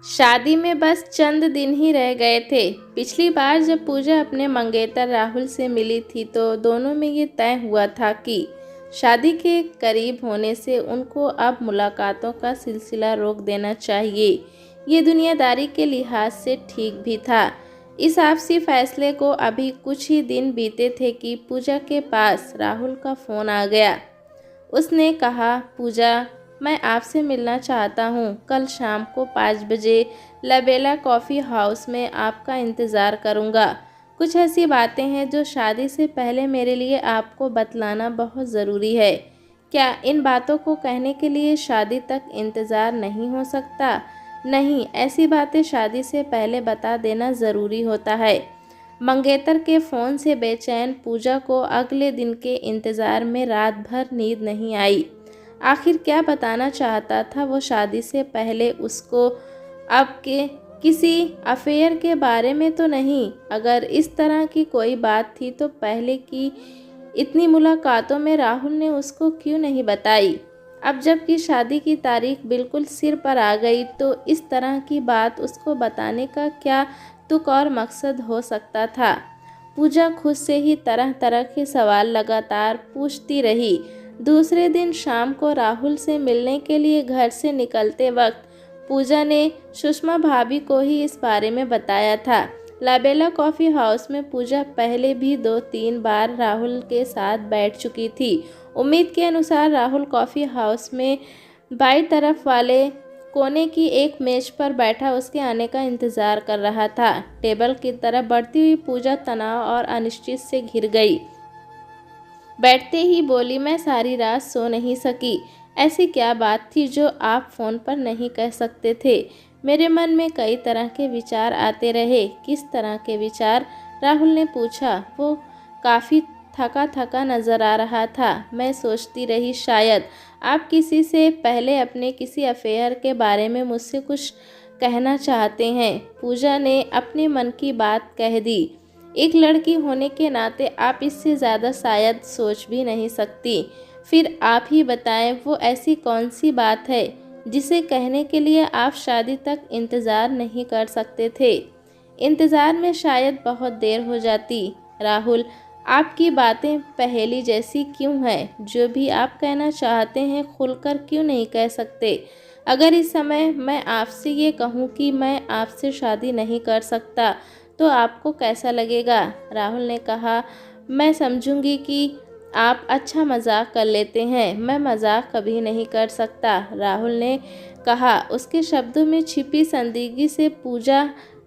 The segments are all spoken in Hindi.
शादी में बस चंद दिन ही रह गए थे। पिछली बार जब पूजा अपने मंगेतर राहुल से मिली थी तो दोनों में ये तय हुआ था कि शादी के करीब होने से उनको अब मुलाकातों का सिलसिला रोक देना चाहिए। ये दुनियादारी के लिहाज से ठीक भी था। इस आपसी फैसले को अभी कुछ ही दिन बीते थे कि पूजा के पास राहुल का फ़ोन आ गया। उसने कहा, पूजा, मैं आपसे मिलना चाहता हूँ। कल शाम को 5 बजे लबेला कॉफ़ी हाउस में आपका इंतज़ार करूँगा। कुछ ऐसी बातें हैं जो शादी से पहले मेरे लिए आपको बतलाना बहुत ज़रूरी है। क्या इन बातों को कहने के लिए शादी तक इंतज़ार नहीं हो सकता? नहीं, ऐसी बातें शादी से पहले बता देना ज़रूरी होता है। मंगेतर के फ़ोन से बेचैन पूजा को अगले दिन के इंतज़ार में रात भर नींद नहीं आई। आखिर क्या बताना चाहता था वो शादी से पहले उसको? अब के किसी अफेयर के बारे में तो नहीं? अगर इस तरह की कोई बात थी तो पहले की इतनी मुलाकातों में राहुल ने उसको क्यों नहीं बताई? अब जबकि शादी की तारीख बिल्कुल सिर पर आ गई तो इस तरह की बात उसको बताने का क्या तुक और मकसद हो सकता था? पूजा खुद से ही तरह तरह के सवाल लगातार पूछती रही। दूसरे दिन शाम को राहुल से मिलने के लिए घर से निकलते वक्त पूजा ने सुषमा भाभी को ही इस बारे में बताया था। लाबेला कॉफ़ी हाउस में पूजा पहले भी 2-3 बार राहुल के साथ बैठ चुकी थी। उम्मीद के अनुसार राहुल कॉफ़ी हाउस में बाईं तरफ वाले कोने की एक मेज पर बैठा उसके आने का इंतज़ार कर रहा था। टेबल की तरफ बढ़ती हुई पूजा तनाव और अनिश्चित से घिर गई। बैठते ही बोली, मैं सारी रात सो नहीं सकी। ऐसी क्या बात थी जो आप फ़ोन पर नहीं कह सकते थे? मेरे मन में कई तरह के विचार आते रहे। किस तरह के विचार? राहुल ने पूछा। वो काफ़ी थका थका नज़र आ रहा था। मैं सोचती रही शायद आप किसी से पहले अपने किसी अफेयर के बारे में मुझसे कुछ कहना चाहते हैं। पूजा ने अपने मन की बात कह दी। एक लड़की होने के नाते आप इससे ज़्यादा शायद सोच भी नहीं सकती। फिर आप ही बताएं, वो ऐसी कौन सी बात है जिसे कहने के लिए आप शादी तक इंतज़ार नहीं कर सकते थे? इंतज़ार में शायद बहुत देर हो जाती। राहुल, आपकी बातें पहेली जैसी क्यों हैं? जो भी आप कहना चाहते हैं खुलकर क्यों नहीं कह सकते? अगर इस समय मैं आपसे ये कहूँ कि मैं आपसे शादी नहीं कर सकता तो आपको कैसा लगेगा? राहुल ने कहा, मैं समझूंगी कि आप अच्छा मजाक कर लेते हैं। मैं मजाक कभी नहीं कर सकता, राहुल ने कहा। उसके शब्दों में छिपी संदिग्धी से पूजा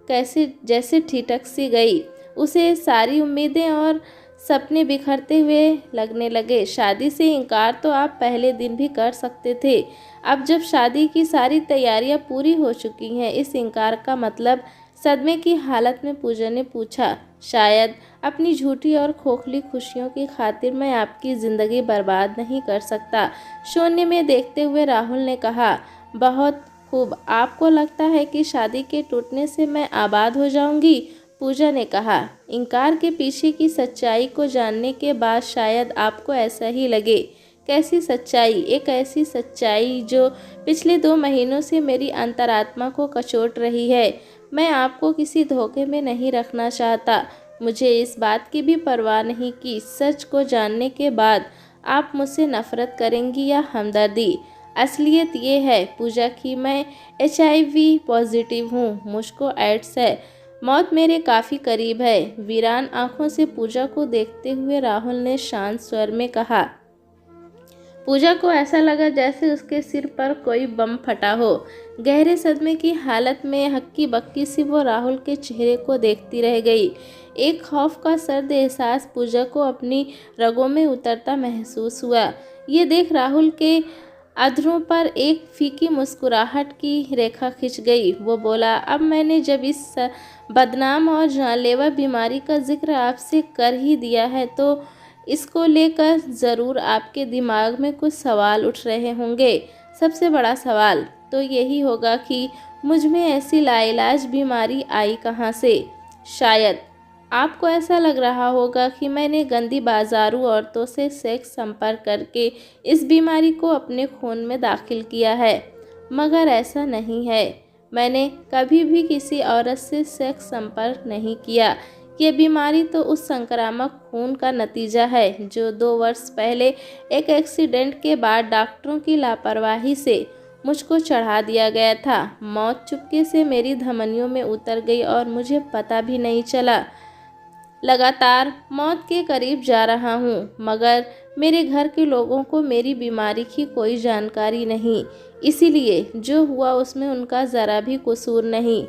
कैसे जैसे ठिठक सी गई। उसे सारी उम्मीदें और सपने बिखरते हुए लगने लगे। शादी से इनकार तो आप पहले दिन भी कर सकते थे। अब जब शादी की सारी तैयारियां पूरी हो चुकी हैं, इस इनकार का मतलब? सदमे की हालत में पूजा ने पूछा। शायद अपनी झूठी और खोखली खुशियों की खातिर मैं आपकी ज़िंदगी बर्बाद नहीं कर सकता, शून्य में देखते हुए राहुल ने कहा। बहुत खूब, आपको लगता है कि शादी के टूटने से मैं आबाद हो जाऊंगी? पूजा ने कहा। इनकार के पीछे की सच्चाई को जानने के बाद शायद आपको ऐसा ही लगे। कैसी सच्चाई? एक ऐसी सच्चाई जो पिछले 2 महीनों से मेरी अंतरात्मा को कचोट रही है। मैं आपको किसी धोखे में नहीं रखना चाहता। मुझे इस बात की भी परवाह नहीं कि सच को जानने के बाद आप मुझसे नफरत करेंगी या हमदर्दी। असलियत ये है पूजा कि मैं HIV पॉजिटिव हूँ। मुझको एड्स है। मौत मेरे काफ़ी करीब है। वीरान आंखों से पूजा को देखते हुए राहुल ने शांत स्वर में कहा। पूजा को ऐसा लगा जैसे उसके सिर पर कोई बम फटा हो। गहरे सदमे की हालत में हक्की बक्की सी वो राहुल के चेहरे को देखती रह गई। एक खौफ का सर्द एहसास पूजा को अपनी रगों में उतरता महसूस हुआ। ये देख राहुल के अधरों पर एक फीकी मुस्कुराहट की रेखा खिंच गई। वो बोला, अब मैंने जब इस बदनाम और जानलेवा बीमारी का जिक्र आपसे कर ही दिया है तो इसको लेकर ज़रूर आपके दिमाग में कुछ सवाल उठ रहे होंगे। सबसे बड़ा सवाल तो यही होगा कि मुझ में ऐसी लाइलाज बीमारी आई कहाँ से? शायद आपको ऐसा लग रहा होगा कि मैंने गंदी बाजारू औरतों से सेक्स संपर्क करके इस बीमारी को अपने खून में दाखिल किया है, मगर ऐसा नहीं है। मैंने कभी भी किसी औरत से सेक्स संपर्क नहीं किया। ये बीमारी तो उस संक्रामक खून का नतीजा है जो 2 वर्ष पहले एक एक्सीडेंट के बाद डॉक्टरों की लापरवाही से मुझको चढ़ा दिया गया था। मौत चुपके से मेरी धमनियों में उतर गई और मुझे पता भी नहीं चला। लगातार मौत के करीब जा रहा हूँ, मगर मेरे घर के लोगों को मेरी बीमारी की कोई जानकारी नहीं, इसीलिए जो हुआ उसमें उनका ज़रा भी कसूर नहीं।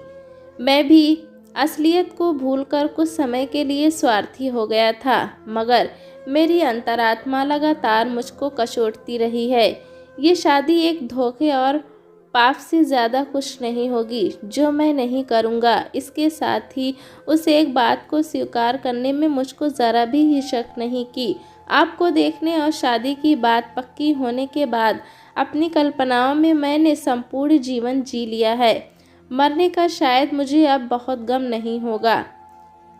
मैं भी असलियत को भूलकर कुछ समय के लिए स्वार्थी हो गया था, मगर मेरी अंतरात्मा लगातार मुझको कचोटती रही है। ये शादी एक धोखे और पाप से ज़्यादा कुछ नहीं होगी जो मैं नहीं करूँगा। इसके साथ ही उस एक बात को स्वीकार करने में मुझको ज़रा भी हिचक नहीं कि आपको देखने और शादी की बात पक्की होने के बाद अपनी कल्पनाओं में मैंने संपूर्ण जीवन जी लिया है। मरने का शायद मुझे अब बहुत गम नहीं होगा।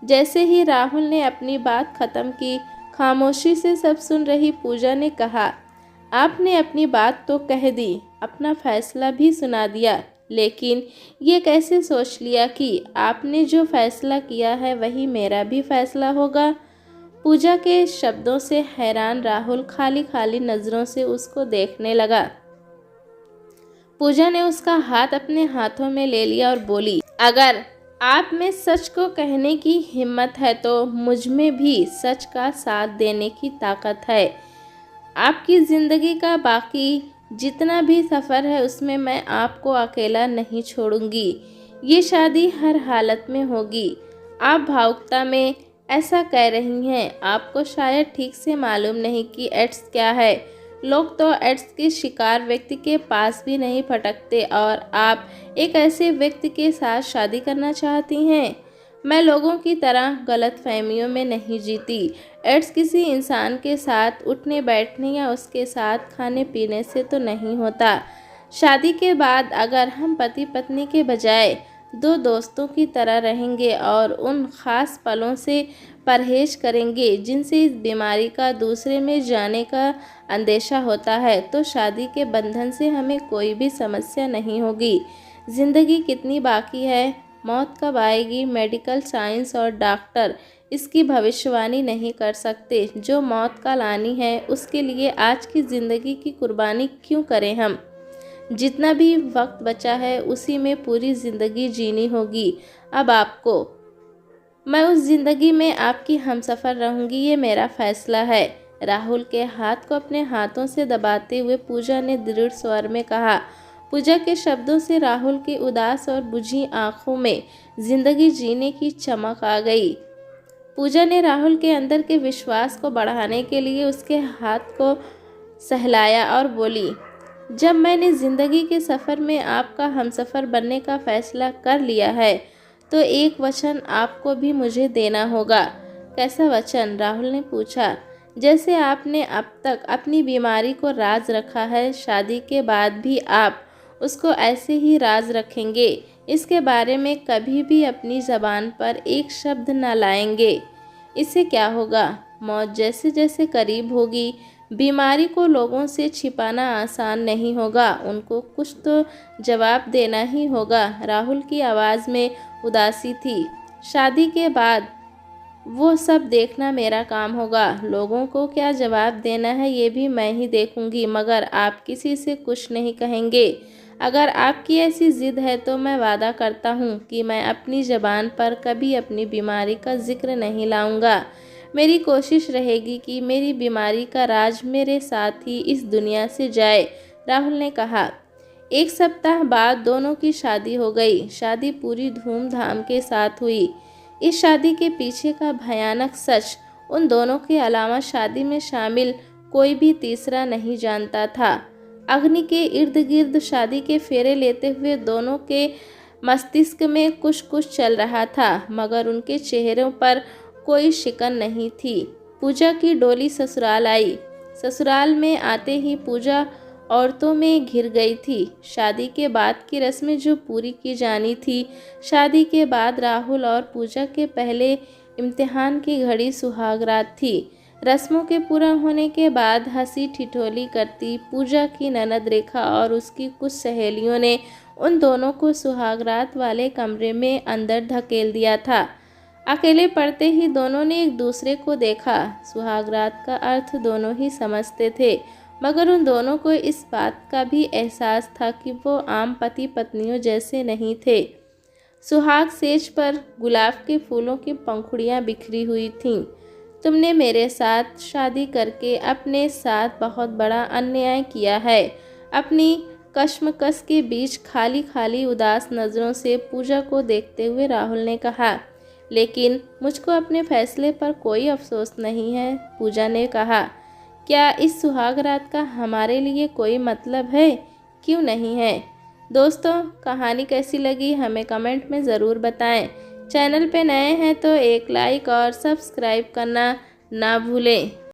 जैसे ही राहुल ने अपनी बात ख़त्म की, खामोशी से सब सुन रही पूजा ने कहा, आपने अपनी बात तो कह दी, अपना फैसला भी सुना दिया, लेकिन ये कैसे सोच लिया कि आपने जो फैसला किया है वही मेरा भी फैसला होगा। पूजा के शब्दों से हैरान राहुल खाली खाली नज़रों से उसको देखने लगा। पूजा ने उसका हाथ अपने हाथों में ले लिया और बोली, अगर आप में सच को कहने की हिम्मत है तो मुझ में भी सच का साथ देने की ताकत है। आपकी ज़िंदगी का बाकी जितना भी सफ़र है उसमें मैं आपको अकेला नहीं छोड़ूंगी। ये शादी हर हालत में होगी। आप भावुकता में ऐसा कह रही हैं, आपको शायद ठीक से मालूम नहीं कि एड्स क्या है। लोग तो एड्स के शिकार व्यक्ति के पास भी नहीं फटकते और आप एक ऐसे व्यक्ति के साथ शादी करना चाहती हैं। मैं लोगों की तरह गलतफहमियों में नहीं जीती। एड्स किसी इंसान के साथ उठने बैठने या उसके साथ खाने पीने से तो नहीं होता। शादी के बाद अगर हम पति पत्नी के बजाय 2 दोस्तों की तरह रहेंगे और उन ख़ास पलों से परहेज करेंगे जिनसे इस बीमारी का दूसरे में जाने का अंदेशा होता है, तो शादी के बंधन से हमें कोई भी समस्या नहीं होगी। ज़िंदगी कितनी बाकी है, मौत कब आएगी, मेडिकल साइंस और डॉक्टर इसकी भविष्यवाणी नहीं कर सकते। जो मौत का लानी है उसके लिए आज की ज़िंदगी की कुर्बानी क्यों करें हम। जितना भी वक्त बचा है उसी में पूरी ज़िंदगी जीनी होगी। अब आपको, मैं उस ज़िंदगी में आपकी हमसफ़र रहूँगी, ये मेरा फ़ैसला है। राहुल के हाथ को अपने हाथों से दबाते हुए पूजा ने दृढ़ स्वर में कहा। पूजा के शब्दों से राहुल की उदास और बुझी आंखों में जिंदगी जीने की चमक आ गई। पूजा ने राहुल के अंदर के विश्वास को बढ़ाने के लिए उसके हाथ को सहलाया और बोली, जब मैंने ज़िंदगी के सफ़र में आपका हमसफ़र बनने का फ़ैसला कर लिया है तो एक वचन आपको भी मुझे देना होगा। कैसा वचन? राहुल ने पूछा। जैसे आपने अब तक अपनी बीमारी को राज रखा है, शादी के बाद भी आप उसको ऐसे ही राज रखेंगे। इसके बारे में कभी भी अपनी ज़बान पर एक शब्द न लाएंगे। इससे क्या होगा? मौत जैसे जैसे करीब होगी, बीमारी को लोगों से छिपाना आसान नहीं होगा, उनको कुछ तो जवाब देना ही होगा। राहुल की आवाज़ में उदासी थी। शादी के बाद वो सब देखना मेरा काम होगा। लोगों को क्या जवाब देना है ये भी मैं ही देखूंगी, मगर आप किसी से कुछ नहीं कहेंगे। अगर आपकी ऐसी ज़िद है तो मैं वादा करता हूँ कि मैं अपनी ज़बान पर कभी अपनी बीमारी का जिक्र नहीं लाऊंगा। मेरी कोशिश रहेगी कि मेरी बीमारी का राज मेरे साथ ही इस दुनिया से जाए, राहुल ने कहा। 1 सप्ताह बाद दोनों की शादी हो गई। शादी पूरी धूमधाम के साथ हुई। इस शादी के पीछे का भयानक सच उन दोनों के अलावा शादी में शामिल कोई भी तीसरा नहीं जानता था। अग्नि के इर्द गिर्द शादी के फेरे लेते हुए दोनों के मस्तिष्क में कुछ कुछ चल रहा था, मगर उनके चेहरों पर कोई शिकन नहीं थी। पूजा की डोली ससुराल आई। ससुराल में आते ही पूजा औरतों में घिर गई थी। शादी के बाद की रस्में जो पूरी की जानी थी, शादी के बाद राहुल और पूजा के पहले इम्तिहान की घड़ी सुहागरात थी। रस्मों के पूरा होने के बाद हंसी ठिठोली करती पूजा की ननद रेखा और उसकी कुछ सहेलियों ने उन दोनों को सुहागरात वाले कमरे में अंदर धकेल दिया था। अकेले पड़ते ही दोनों ने एक दूसरे को देखा। सुहागरात का अर्थ दोनों ही समझते थे, मगर उन दोनों को इस बात का भी एहसास था कि वो आम पति पत्नियों जैसे नहीं थे। सुहाग सेज पर गुलाब के फूलों की पंखुड़ियाँ बिखरी हुई थीं। तुमने मेरे साथ शादी करके अपने साथ बहुत बड़ा अन्याय किया है। अपनी कश्मकश के बीच खाली खाली उदास नज़रों से पूजा को देखते हुए राहुल ने कहा, लेकिन मुझको अपने फैसले पर कोई अफसोस नहीं है। पूजा ने कहा, क्या इस सुहाग रात का हमारे लिए कोई मतलब है? क्यों नहीं है? दोस्तों, कहानी कैसी लगी हमें कमेंट में ज़रूर बताएं। चैनल पे नए हैं तो एक लाइक और सब्सक्राइब करना ना भूलें।